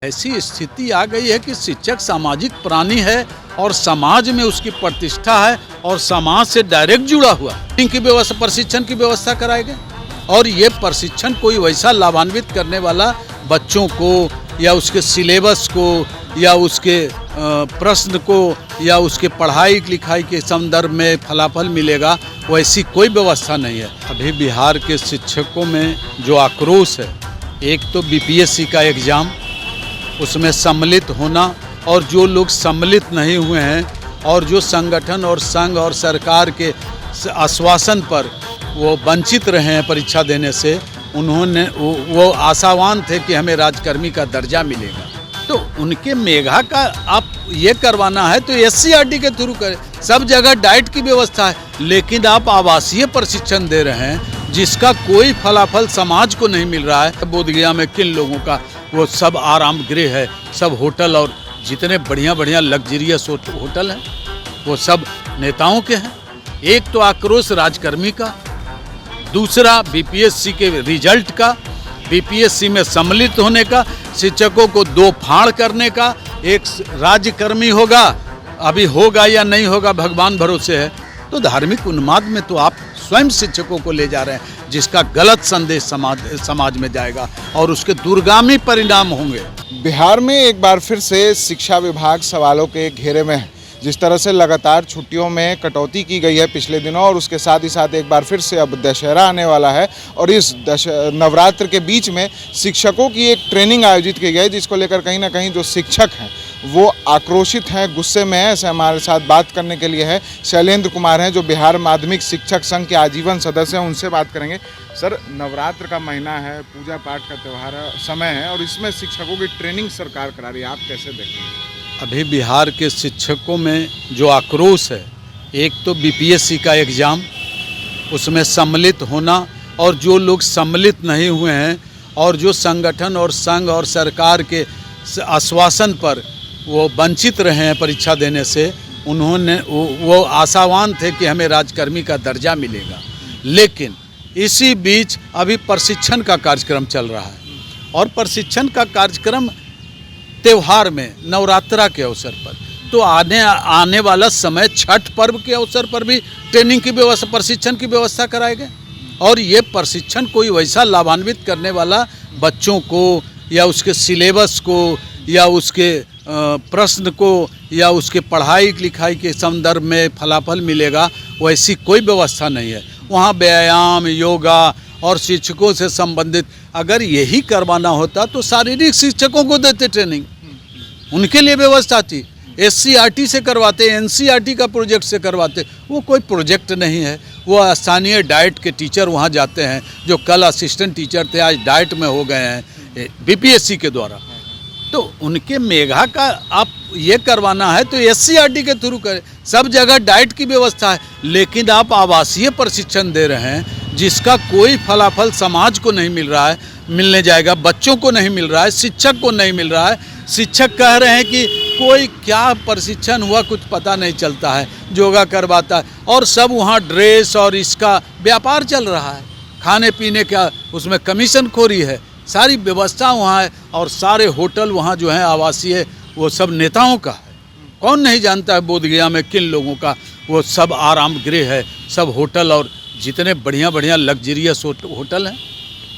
ऐसी स्थिति आ गई है कि शिक्षक सामाजिक प्राणी है और समाज में उसकी प्रतिष्ठा है और समाज से डायरेक्ट जुड़ा हुआ है। इनकी व्यवस्था, प्रशिक्षण की व्यवस्था कराएंगे और ये प्रशिक्षण कोई वैसा लाभान्वित करने वाला बच्चों को या उसके सिलेबस को या उसके प्रश्न को या उसके पढ़ाई लिखाई के संदर्भ में फलाफल मिलेगा, वैसी कोई व्यवस्था नहीं है। अभी बिहार के शिक्षकों में जो आक्रोश है, एक तो बीपीएससी का एग्ज़ाम, उसमें सम्मिलित होना और जो लोग सम्मिलित नहीं हुए हैं और जो संगठन और संघ और सरकार के आश्वासन पर वो वंचित रहे हैं परीक्षा देने से, उन्होंने वो आशावान थे कि हमें राजकर्मी का दर्जा मिलेगा। तो उनके मेधा का आप ये करवाना है तो एससीईआरटी के थ्रू करें। सब जगह डाइट की व्यवस्था है, लेकिन आप आवासीय प्रशिक्षण दे रहे हैं जिसका कोई फलाफल समाज को नहीं मिल रहा है। बोधगया में किन लोगों का वो सब आराम गृह है, सब होटल और जितने बढ़िया बढ़िया लग्जरियस होटल हैं वो सब नेताओं के हैं। एक तो आक्रोश राजकर्मी का, दूसरा बीपीएससी के रिजल्ट का, बीपीएससी में सम्मिलित होने का, शिक्षकों को दो फाड़ करने का। एक राज्यकर्मी होगा, अभी होगा या नहीं होगा भगवान भरोसे है। तो धार्मिक उन्माद में तो आप स्वयं शिक्षकों को ले जा रहे हैं, जिसका गलत संदेश समाज में जाएगा और उसके दूरगामी परिणाम होंगे। बिहार में एक बार फिर से शिक्षा विभाग सवालों के घेरे में है। जिस तरह से लगातार छुट्टियों में कटौती की गई है पिछले दिनों, और उसके साथ ही साथ एक बार फिर से अब दशहरा आने वाला है और इस नवरात्र के बीच में शिक्षकों की एक ट्रेनिंग आयोजित की गई, जिसको लेकर कहीं ना कहीं जो शिक्षक हैं वो आक्रोशित हैं, गुस्से में हैं। ऐसे हमारे साथ बात करने के लिए है शैलेंद्र कुमार हैं, जो बिहार माध्यमिक शिक्षक संघ के आजीवन सदस्य हैं। उनसे बात करेंगे। सर, नवरात्र का महीना है, पूजा पाठ का त्यौहार समय है और इसमें शिक्षकों की ट्रेनिंग सरकार करा रही है, आप कैसे देखें? अभी बिहार के शिक्षकों में जो आक्रोश है, एक तो बीपीएससी का एग्ज़ाम, उसमें सम्मिलित होना और जो लोग सम्मिलित नहीं हुए हैं और जो संगठन और संघ और सरकार के आश्वासन पर वो वंचित रहे हैं परीक्षा देने से, उन्होंने वो आशावान थे कि हमें राजकर्मी का दर्जा मिलेगा। लेकिन इसी बीच अभी प्रशिक्षण का कार्यक्रम चल रहा है और प्रशिक्षण का कार्यक्रम त्योहार में नवरात्रा के अवसर पर, तो आने वाला समय छठ पर्व के अवसर पर भी ट्रेनिंग की व्यवस्था, प्रशिक्षण की व्यवस्था कराएंगे। और ये प्रशिक्षण कोई वैसा लाभान्वित करने वाला बच्चों को या उसके सिलेबस को या उसके प्रश्न को या उसके पढ़ाई लिखाई के संदर्भ में फलाफल मिलेगा, वैसी कोई व्यवस्था नहीं है। वहाँ व्यायाम, योगा और शिक्षकों से संबंधित अगर यही करवाना होता तो शारीरिक शिक्षकों को देते ट्रेनिंग, उनके लिए व्यवस्था थी। एससीईआरटी से करवाते, एनसीईआरटी का प्रोजेक्ट से करवाते, वो कोई प्रोजेक्ट नहीं है। वो स्थानीय डाइट के टीचर वहाँ जाते हैं, जो कल असिस्टेंट टीचर थे आज डाइट में हो गए हैं बीपीएससी के द्वारा। तो उनके मेधा का आप ये करवाना है तो एससीईआरटी के थ्रू करें। सब जगह डाइट की व्यवस्था है, लेकिन आप आवासीय प्रशिक्षण दे रहे हैं जिसका कोई फलाफल समाज को नहीं मिल रहा है, मिलने जाएगा, बच्चों को नहीं मिल रहा है, शिक्षक को नहीं मिल रहा है। शिक्षक कह रहे हैं कि कोई क्या प्रशिक्षण हुआ कुछ पता नहीं चलता है, योगा करवाता है और सब वहाँ ड्रेस और इसका व्यापार चल रहा है, खाने पीने का उसमें कमीशन खोरी है, सारी व्यवस्था वहाँ है और सारे होटल वहाँ जो हैं आवासीय, वो सब नेताओं का है। कौन नहीं जानता है बोधगया में किन लोगों का वो सब आराम गृह है, सब होटल और जितने बढ़िया बढ़िया लग्जरियस होटल हैं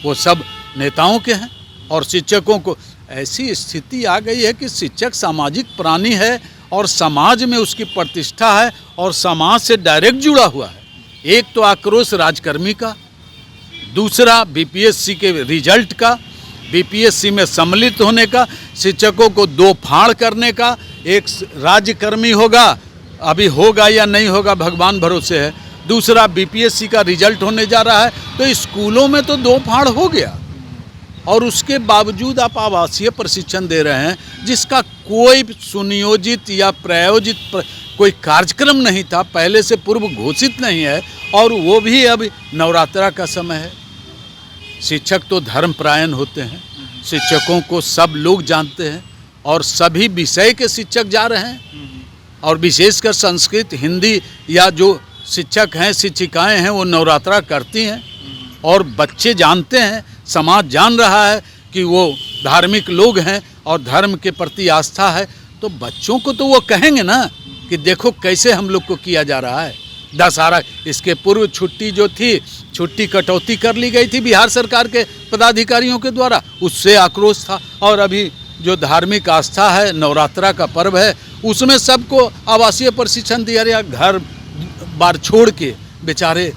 वो सब नेताओं के हैं। और शिक्षकों को ऐसी स्थिति आ गई है कि शिक्षक सामाजिक प्राणी है और समाज में उसकी प्रतिष्ठा है और समाज से डायरेक्ट जुड़ा हुआ है। एक तो आक्रोश राजकर्मी का, दूसरा बीपीएससी के रिजल्ट का, बीपीएससी में सम्मिलित होने का, शिक्षकों को दो फाड़ करने का। एक राज्यकर्मी होगा, अभी होगा या नहीं होगा भगवान भरोसे है। दूसरा बीपीएससी का रिजल्ट होने जा रहा है, तो स्कूलों में तो दो फाड़ हो गया और उसके बावजूद आप आवासीय प्रशिक्षण दे रहे हैं जिसका कोई सुनियोजित या प्रायोजित कोई कार्यक्रम नहीं था, पहले से पूर्व घोषित नहीं है। और वो भी अब नवरात्रा का समय है। शिक्षक तो धर्मपरायण होते हैं, शिक्षकों को सब लोग जानते हैं और सभी विषय के शिक्षक जा रहे हैं और विशेषकर संस्कृत, हिंदी या जो शिक्षक हैं, शिक्षिकाएं हैं, वो नवरात्रा करती हैं और बच्चे जानते हैं, समाज जान रहा है कि वो धार्मिक लोग हैं और धर्म के प्रति आस्था है, तो बच्चों को तो वो कहेंगे ना कि देखो कैसे हम लोग को किया जा रहा है। दशहरा इसके पूर्व छुट्टी जो थी, छुट्टी कटौती कर ली गई थी बिहार सरकार के पदाधिकारियों के द्वारा, उससे आक्रोश था। और अभी जो धार्मिक आस्था है, नवरात्रा का पर्व है, उसमें सबको आवासीय प्रशिक्षण दिया गया। घर बार छोड़ के बेचारे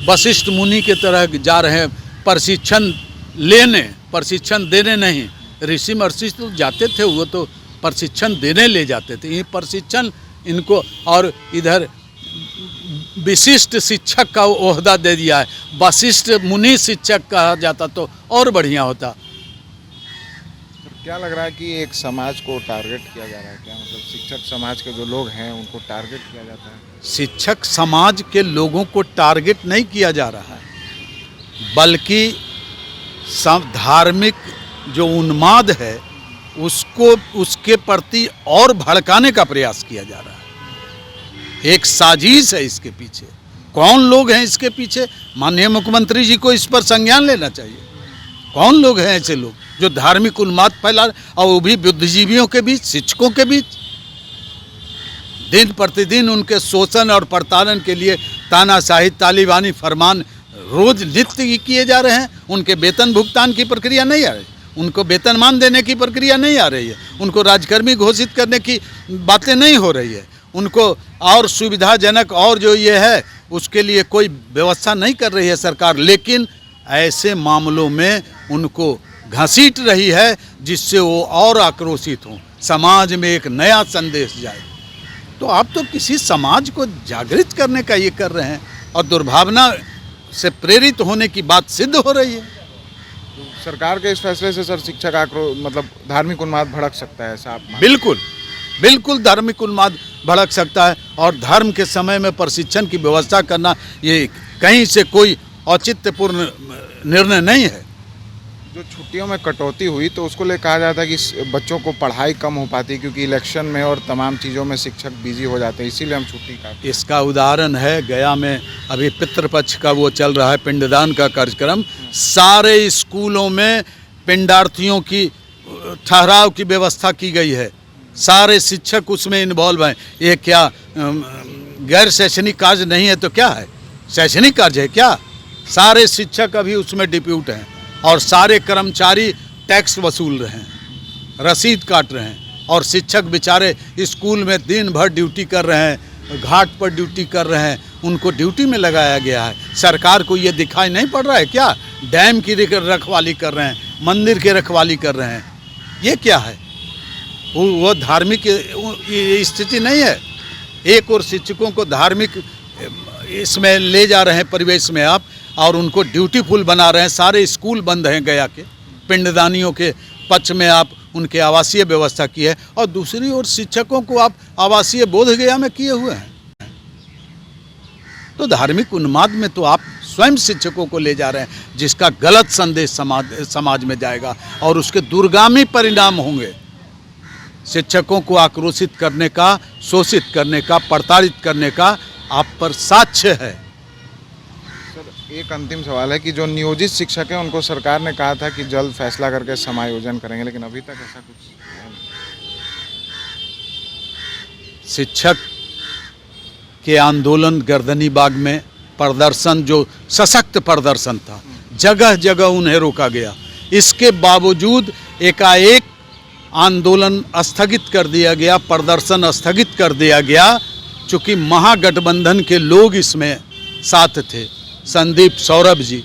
वशिष्ठ मुनि के तरह जा रहे हैं प्रशिक्षण लेने, प्रशिक्षण देने नहीं। ऋषि महर्षि तो जाते थे, वो तो प्रशिक्षण देने ले जाते थे, ये प्रशिक्षण इनको। और इधर विशिष्ट शिक्षक का ओहदा दे दिया है, वशिष्ठ मुनि शिक्षक कहा जाता तो और बढ़िया होता। क्या लग रहा है कि एक समाज को टारगेट किया जा रहा है क्या? मतलब शिक्षक समाज के जो लोग हैं उनको टारगेट किया जाता है? शिक्षक समाज के लोगों को टारगेट नहीं किया जा रहा है, बल्कि धार्मिक जो उन्माद है उसको उसके प्रति और भड़काने का प्रयास किया जा रहा है। एक साजिश है इसके पीछे। कौन लोग हैं इसके पीछे? माननीय मुख्यमंत्री जी को इस पर संज्ञान लेना चाहिए। कौन लोग हैं ऐसे लोग जो धार्मिक उन्माद फैला, और वो भी बुद्धिजीवियों के बीच, शिक्षकों के बीच? दिन प्रतिदिन उनके शोषण और प्रताड़न के लिए तानाशाही, तालिबानी फरमान रोज नित्य किए जा रहे हैं। उनके वेतन भुगतान की प्रक्रिया नहीं आ रही, उनको वेतनमान देने की प्रक्रिया नहीं आ रही है, उनको राजकर्मी घोषित करने की बातें नहीं हो रही है, उनको और सुविधाजनक और जो ये है उसके लिए कोई व्यवस्था नहीं कर रही है सरकार। लेकिन ऐसे मामलों में उनको घसीट रही है जिससे वो और आक्रोशित हों, समाज में एक नया संदेश जाए। तो आप तो किसी समाज को जागृत करने का ये कर रहे हैं, और दुर्भावना से प्रेरित होने की बात सिद्ध हो रही है। सरकार के इस फैसले से सर शिक्षक आक्रोश मतलब धार्मिक उन्माद भड़क सकता है, ऐसा आप मानते हैं? बिल्कुल बिल्कुल धार्मिक उन्माद भड़क सकता है, और धर्म के समय में प्रशिक्षण की व्यवस्था करना ये कहीं से कोई औचित्यपूर्ण निर्णय नहीं है। जो छुट्टियों में कटौती हुई तो उसको ले कहा जाता है कि बच्चों को पढ़ाई कम हो पाती क्योंकि इलेक्शन में और तमाम चीज़ों में शिक्षक बिजी हो जाते हैं, इसीलिए हम छुट्टी काटते हैं। इसका उदाहरण है गया में अभी पितृपक्ष का वो चल रहा है, पिंडदान का कार्यक्रम। सारे स्कूलों में पिंडार्थियों की ठहराव की व्यवस्था की गई है, सारे शिक्षक उसमें इन्वॉल्व हैं। ये क्या गैर शैक्षणिक कार्य नहीं है तो क्या है? शैक्षणिक कार्य है क्या? सारे शिक्षक अभी उसमें डिप्यूट हैं, और सारे कर्मचारी टैक्स वसूल रहे हैं, रसीद काट रहे हैं, और शिक्षक बेचारे स्कूल में दिन भर ड्यूटी कर रहे हैं, घाट पर ड्यूटी कर रहे हैं, उनको ड्यूटी में लगाया गया है। सरकार को ये दिखाई नहीं पड़ रहा है क्या? डैम की रखवाली कर रहे हैं, मंदिर की रखवाली कर रहे हैं, ये क्या है? वो धार्मिक स्थिति नहीं है। एक और शिक्षकों को धार्मिक इसमें ले जा रहे हैं परिवेश में आप, और उनको ड्यूटीफुल बना रहे हैं। सारे स्कूल बंद हैं गया के, पिंडदानियों के पक्ष में आप उनके आवासीय व्यवस्था की है, और दूसरी ओर शिक्षकों को आप आवासीय बोध गया में किए हुए हैं। तो धार्मिक उन्माद में तो आप स्वयं शिक्षकों को ले जा रहे हैं, जिसका गलत संदेश समाज में जाएगा और उसके दूरगामी परिणाम होंगे। शिक्षकों को आक्रोशित करने का, शोषित करने का, प्रताड़ित करने का आप पर साक्ष्य है। सर एक अंतिम सवाल है कि जो नियोजित शिक्षक हैं उनको सरकार ने कहा था कि जल्द फैसला करके समायोजन करेंगे, लेकिन अभी तक ऐसा कुछ नहीं। शिक्षक के आंदोलन गर्दनीबाग में प्रदर्शन जो सशक्त प्रदर्शन था, जगह जगह उन्हें रोका गया। इसके बावजूद एकाएक आंदोलन स्थगित कर दिया गया, प्रदर्शन स्थगित कर दिया गया, चूँकि महागठबंधन के लोग इसमें साथ थे। संदीप सौरभ जी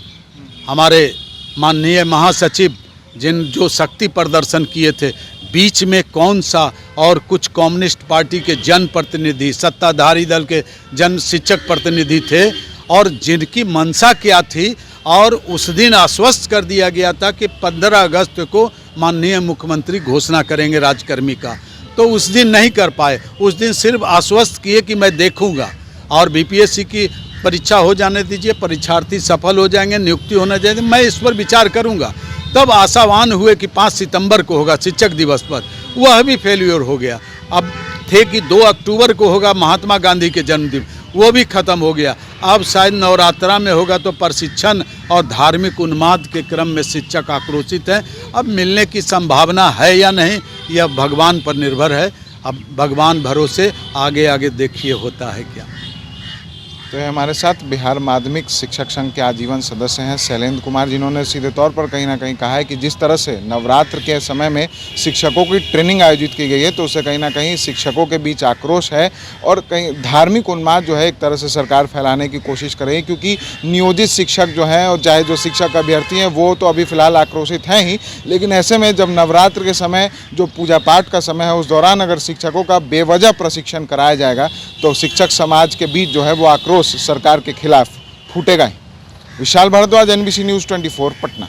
हमारे माननीय महासचिव, जो शक्ति प्रदर्शन किए थे, बीच में कौन सा और कुछ कम्युनिस्ट पार्टी के जनप्रतिनिधि, सत्ताधारी दल के जन शिक्षक प्रतिनिधि थे, और जिनकी मंशा क्या थी, और उस दिन आश्वस्त कर दिया गया था कि 15 अगस्त को माननीय मुख्यमंत्री घोषणा करेंगे राजकर्मी का, तो उस दिन नहीं कर पाए। उस दिन सिर्फ आश्वस्त किए कि मैं देखूंगा, और बीपीएससी की परीक्षा हो जाने दीजिए, परीक्षार्थी सफल हो जाएंगे, नियुक्ति होना चाहिए, मैं इस पर विचार करूंगा। तब आशावान हुए कि 5 सितंबर को होगा शिक्षक दिवस पर, वह भी फेल्यूर हो गया। अब थे कि 2 अक्टूबर को होगा महात्मा गांधी के जन्मदिन, वो भी खत्म हो गया। अब शायद नवरात्रा में होगा तो प्रशिक्षण और धार्मिक उन्माद के क्रम में शिक्षक आक्रोशित हैं। अब मिलने की संभावना है या नहीं, यह भगवान पर निर्भर है। अब भगवान भरोसे, आगे आगे देखिए होता है क्या। तो ये हमारे साथ बिहार माध्यमिक शिक्षक संघ के आजीवन सदस्य हैं शैलेंद्र कुमार, जिन्होंने सीधे तौर पर कहीं ना कहीं कहा है कि जिस तरह से नवरात्र के समय में शिक्षकों की ट्रेनिंग आयोजित की गई है तो उससे कहीं ना कहीं शिक्षकों के बीच आक्रोश है और कहीं धार्मिक उन्माद जो है एक तरह से सरकार फैलाने की कोशिश कर रही है, क्योंकि नियोजित शिक्षक जो हैं और चाहे जो शिक्षक अभ्यर्थी हैं वो तो अभी फिलहाल आक्रोशित हैं ही, लेकिन ऐसे में जब नवरात्र के समय जो पूजा पाठ का समय है उस दौरान अगर शिक्षकों का बेवजह प्रशिक्षण कराया जाएगा तो शिक्षक समाज के बीच जो है वो आक्रोश सरकार के खिलाफ फूटेगा ही। Vishal Bhardwaj, NBC news 24 Patna.